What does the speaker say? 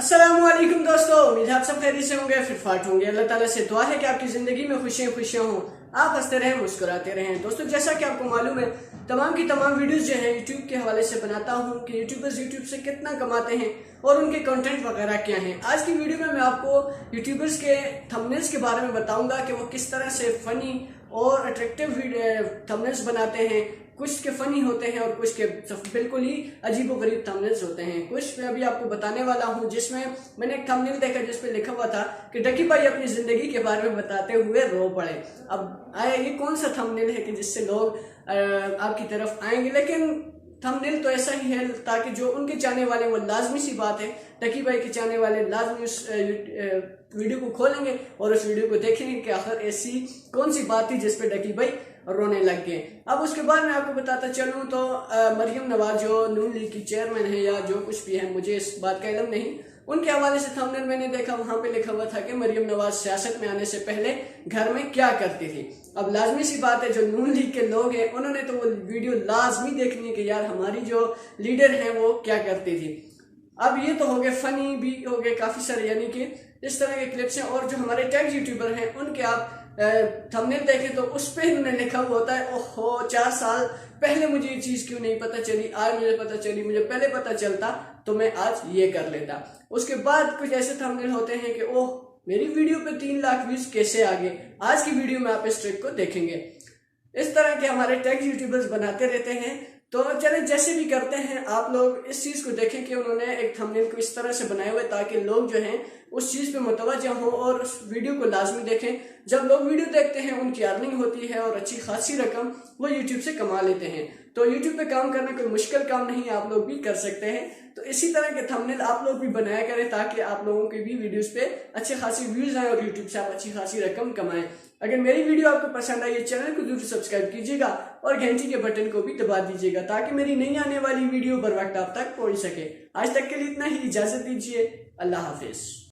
अस्सलामुअलैकुम दोस्तों, उम्मीद है आप सब खैरियत से होंगे, फिट फाट होंगे। अल्लाह ताला से दुआ है कि आपकी जिंदगी में खुशियां खुशियां हों, आप हंसते रहें, मुस्कुराते रहें। दोस्तों, जैसा कि आपको मालूम है, तमाम की तमाम वीडियोस जो हैं यूट्यूब के हवाले से बनाता हूं कि यूट्यूबर्स यूट्यूब से कितना कमाते हैं और उनके कंटेंट वगैरह क्या हैं। आज की वीडियो में मैं आपको यूट्यूबर्स के थंबनेल्स के बारे में बताऊंगा कि वो किस तरह से फनी और अट्रैक्टिव थंबनेल्स बनाते हैं। कुछ के फनी होते हैं और कुछ के बिल्कुल ही अजीब और गरीब थंबनेल्स होते हैं। कुछ मैं अभी आपको बताने वाला हूं, जिसमें मैंने एक थंबनेल देखा जिसपे लिखा हुआ था कि डकी भाई अपनी जिंदगी के बारे में बताते हुए रो पड़े। अब आया ये कौन सा थंबनेल है कि जिससे लोग आपकी तरफ आएंगे, लेकिन थंबनेल तो ऐसा ही है ताकि जो उनके चाहने वाले, वो लाजमी सी बात है, डकी भाई के चाहने वाले लाजमी उस वीडियो को खोलेंगे और उस वीडियो को देखेंगे कि आखिर ऐसी कौन सी बात थी जिसपे डकी भाई रोने लग गए। अब उसके बाद मैं आपको बताता चलूं तो मरियम नवाज जो नून लीग की चेयरमैन है या जो कुछ भी है, मुझे इस बात का इल्म नहीं, उनके हवाले से थंबनेल मैंने देखा, वहां पे लिखा हुआ था कि मरियम नवाज सियासत में आने से पहले घर में क्या करती थी। अब लाजमी सी बात है, जो नून लीग के लोग हैं उन्होंने तो वो वीडियो लाजमी देखनी है कि यार हमारी जो लीडर है वो क्या करती थी। अब ये तो हो गए फनी, भी हो गए काफी सारे, यानी कि इस तरह के क्लिप्स हैं। और जो हमारे टैग यूट्यूबर हैं उनके आप थंबनेल देखें तो उस पे उन्होंने लिखा हुआ होता है, ओहो 4 साल पहले मुझे ये चीज क्यों नहीं पता चली, आज मुझे पता चली, मुझे पहले पता चलता तो मैं आज ये कर लेता। उसके बाद कुछ ऐसे थंबनेल होते हैं कि ओह मेरी वीडियो पे 3 लाख व्यूज कैसे आ गए। आज की वीडियो में आप इस ट्रिक को देखेंगे। इस तरह के हमारे टैग यूट्यूबर्स बनाते रहते हैं। तो चले जैसे भी करते हैं, आप लोग इस चीज को देखें कि उन्होंने एक थंबनेल को इस तरह से बनाए हुए ताकि लोग जो हैं उस चीज पे मुतवज्जह हो और उस वीडियो को लाजमी देखें। जब लोग वीडियो देखते हैं उनकी अर्निंग होती है और अच्छी खासी रकम वो यूट्यूब से कमा लेते हैं। तो यूट्यूब पे काम करना कोई मुश्किल काम नहीं, आप लोग भी कर सकते हैं। तो इसी तरह के थंबनेल आप लोग भी बनाया करें ताकि आप लोगों के भी वीडियोस पे अच्छे खासी व्यूज आए और यूट्यूब से आप अच्छी खासी रकम कमाएं। अगर मेरी वीडियो आपको पसंद आई, चैनल को जरूर सब्सक्राइब कीजिएगा और घंटी के बटन को भी दबा दीजिएगा ताकि मेरी नई आने वाली वीडियो बर वक्त आप तक पहुंच सके। आज तक के लिए इतना ही, इजाजत दीजिए, अल्लाह हाफिज।